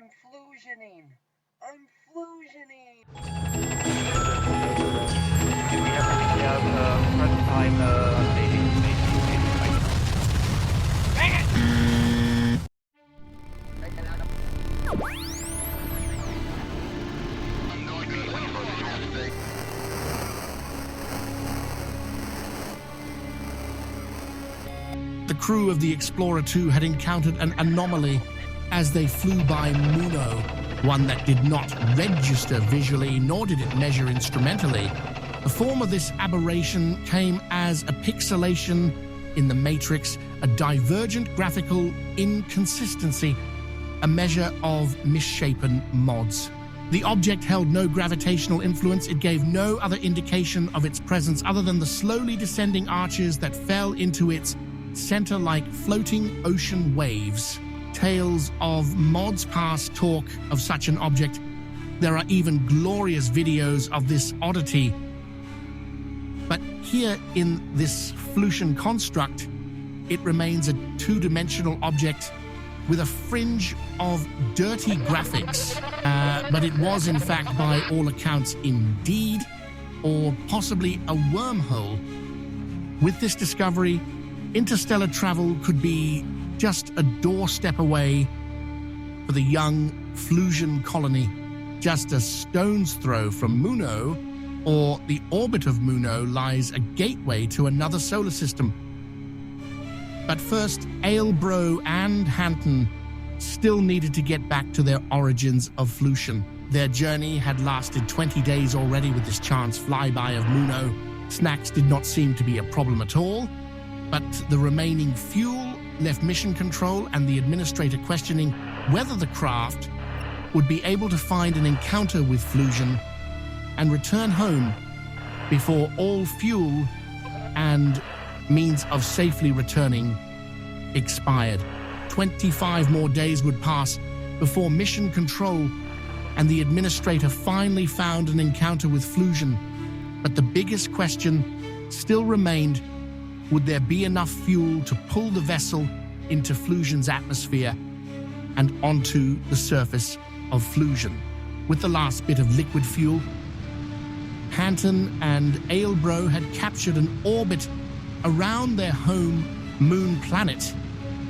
I'm flusioning. I'm flusioning. We have first time maybe. Dang it! The crew of the Explorer 2 had encountered an anomaly as they flew by Muno, one that did not register visually, nor did it measure instrumentally. The form of this aberration came as a pixelation in the matrix, a divergent graphical inconsistency, a measure of misshapen mods. The object held no gravitational influence. It gave no other indication of its presence other than the slowly descending arches that fell into its center like floating ocean waves. Tales of mods past talk of such an object. There are even glorious videos of this oddity. But here in this Flusion construct, it remains a two-dimensional object with a fringe of dirty graphics. But it was in fact, by all accounts, indeed, or possibly a wormhole. With this discovery, interstellar travel could be just a doorstep away for the young Flusion colony, just a stone's throw from Muno, or the orbit of Muno lies a gateway to another solar system. But first, Ailbro and Hanton still needed to get back to their origins of Flusion. Their journey had lasted 20 days already with this chance flyby of Muno. Snacks did not seem to be a problem at all, but the remaining fuel left mission control and the administrator questioning whether the craft would be able to find an encounter with Flusion and return home before all fuel and means of safely returning expired. 25 more days would pass before mission control and the administrator finally found an encounter with Flusion. But the biggest question still remained: would there be enough fuel to pull the vessel into Flusion's atmosphere and onto the surface of Flusion? With the last bit of liquid fuel, Hanton and Ailbro had captured an orbit around their home moon planet,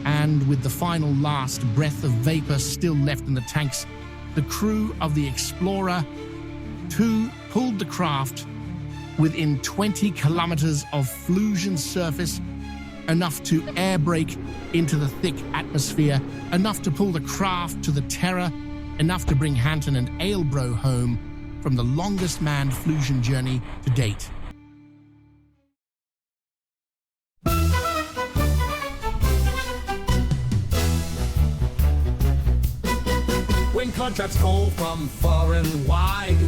and with the final last breath of vapor still left in the tanks, the crew of the Explorer 2 pulled the craft within 20 kilometers of Flusion's surface, enough to air brake into the thick atmosphere, enough to pull the craft to the Terra, enough to bring Hanton and Ailbro home from the longest manned Flusion journey to date. When contracts call from far and wide,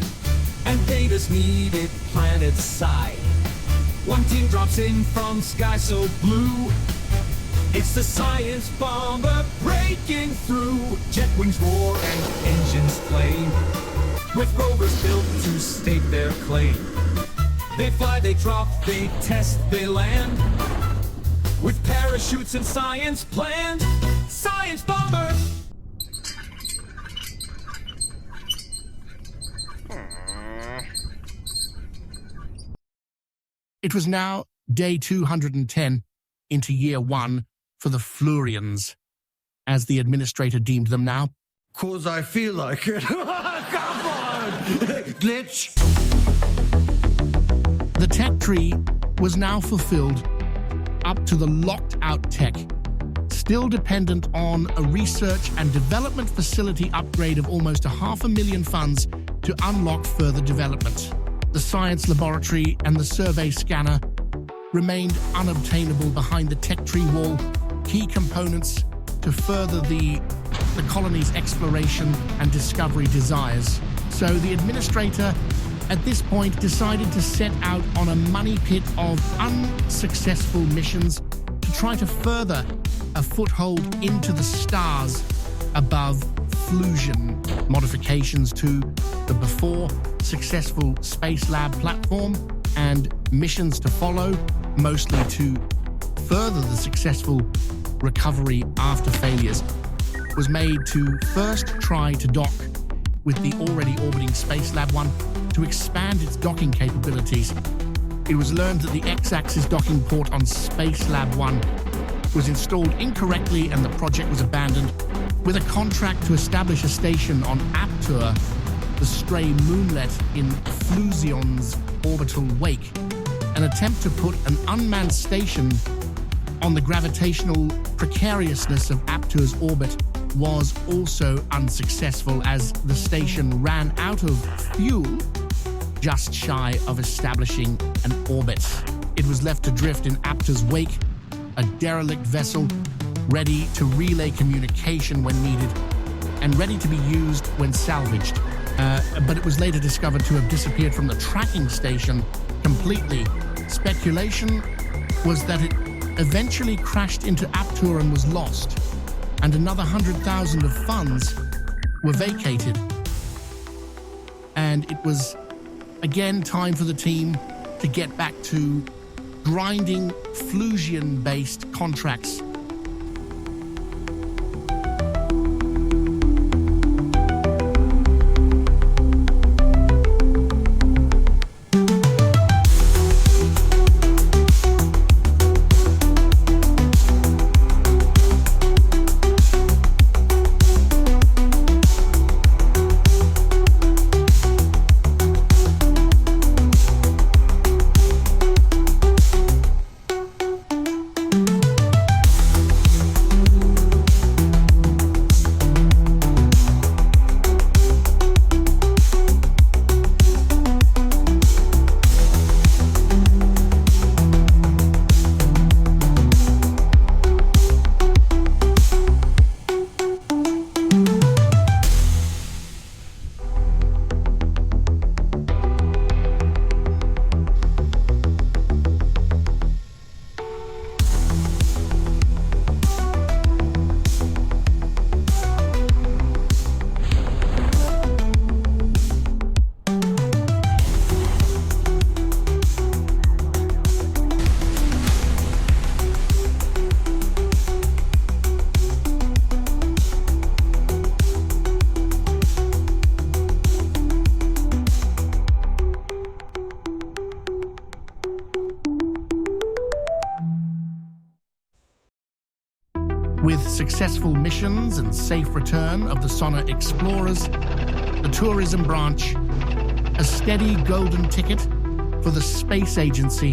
and data's needed planet-side, one team drops in from sky so blue. It's the science bomber breaking through. Jet wings roar and engines flame, with rovers built to stake their claim. They fly, they drop, they test, they land, with parachutes and science planned. Science bomber! It was now day 210 into year 1 for the Flurians, as the administrator deemed them now. 'Cause I feel like it. Come on! Glitch! The tech tree was now fulfilled up to the locked-out tech, still dependent on a research and development facility upgrade of almost $500,000 funds to unlock further development. The science laboratory and the survey scanner remained unobtainable behind the tech tree wall, key components to further the colony's exploration and discovery desires. So the administrator at this point decided to set out on a money pit of unsuccessful missions to try to further a foothold into the stars above Flusion, modifications to the before successful Space Lab platform, and missions to follow, mostly to further the successful recovery after failures. was made to first try to dock with the already orbiting Space Lab 1 to expand its docking capabilities. It was learned that the X-axis docking port on Space Lab 1 was installed incorrectly and the project was abandoned, with a contract to establish a station on Aptur, the stray moonlet in Flusion's orbital wake. An attempt to put an unmanned station on the gravitational precariousness of Aptur's orbit was also unsuccessful, as the station ran out of fuel just shy of establishing an orbit. It was left to drift in Aptur's wake, a derelict vessel ready to relay communication when needed and ready to be used when salvaged. But it was later discovered to have disappeared from the tracking station completely. Speculation was that it eventually crashed into Aptur and was lost, and another 100,000 of funds were vacated. And it was again time for the team to get back to grinding Flusion-based contracts. With successful missions and safe return of the Sonner Explorers, the tourism branch, a steady golden ticket for the space agency,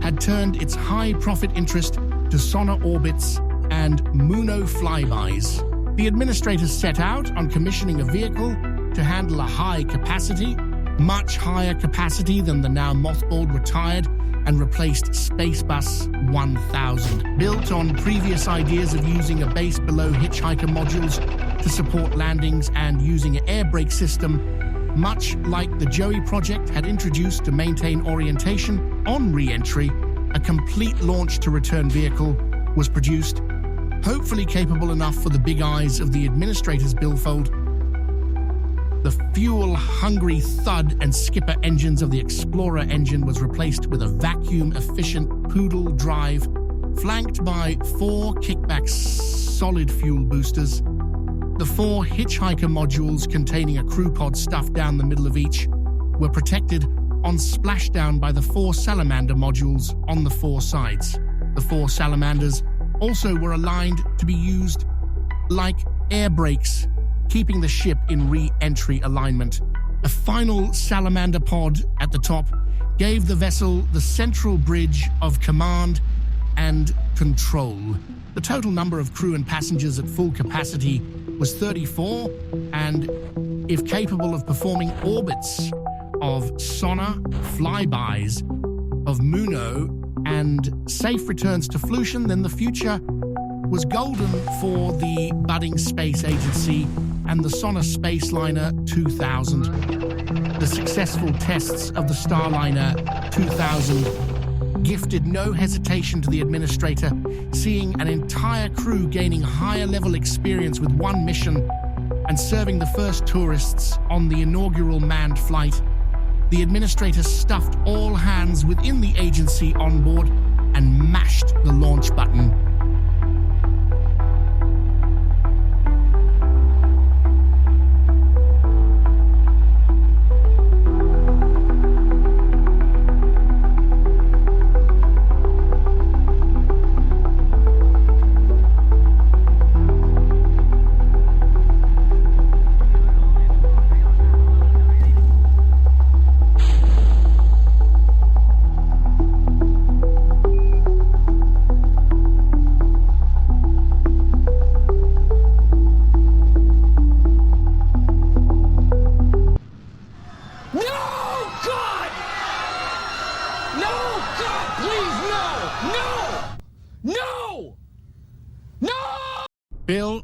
had turned its high-profit interest to Sonner orbits and Muno flybys. The administrators set out on commissioning a vehicle to handle a high capacity, much higher capacity than the now mothballed, retired, and replaced Spacebus 1000. Built on previous ideas of using a base below hitchhiker modules to support landings and using an air brake system, much like the Joey project had introduced to maintain orientation on re-entry, a complete launch-to-return vehicle was produced, hopefully capable enough for the big eyes of the administrator's billfold. The fuel-hungry thud and skipper engines of the Explorer engine was replaced with a vacuum-efficient Poodle drive, flanked by 4 kickback solid fuel boosters. The 4 hitchhiker modules containing a crew pod stuffed down the middle of each were protected on splashdown by the 4 Salamander modules on the 4 sides. The 4 Salamanders also were aligned to be used like air brakes, keeping the ship in re-entry alignment. A final Salamander pod at the top gave the vessel the central bridge of command and control. The total number of crew and passengers at full capacity was 34, and if capable of performing orbits of Sonner, flybys of Muno, and safe returns to Flusion, then the future was golden for the budding space agency and the Sonner Spaceliner 2000. The successful tests of the Starliner 2000 gifted no hesitation to the administrator, seeing an entire crew gaining higher level experience with one mission and serving the first tourists on the inaugural manned flight. The administrator stuffed all hands within the agency on board and mashed the launch button. Bill,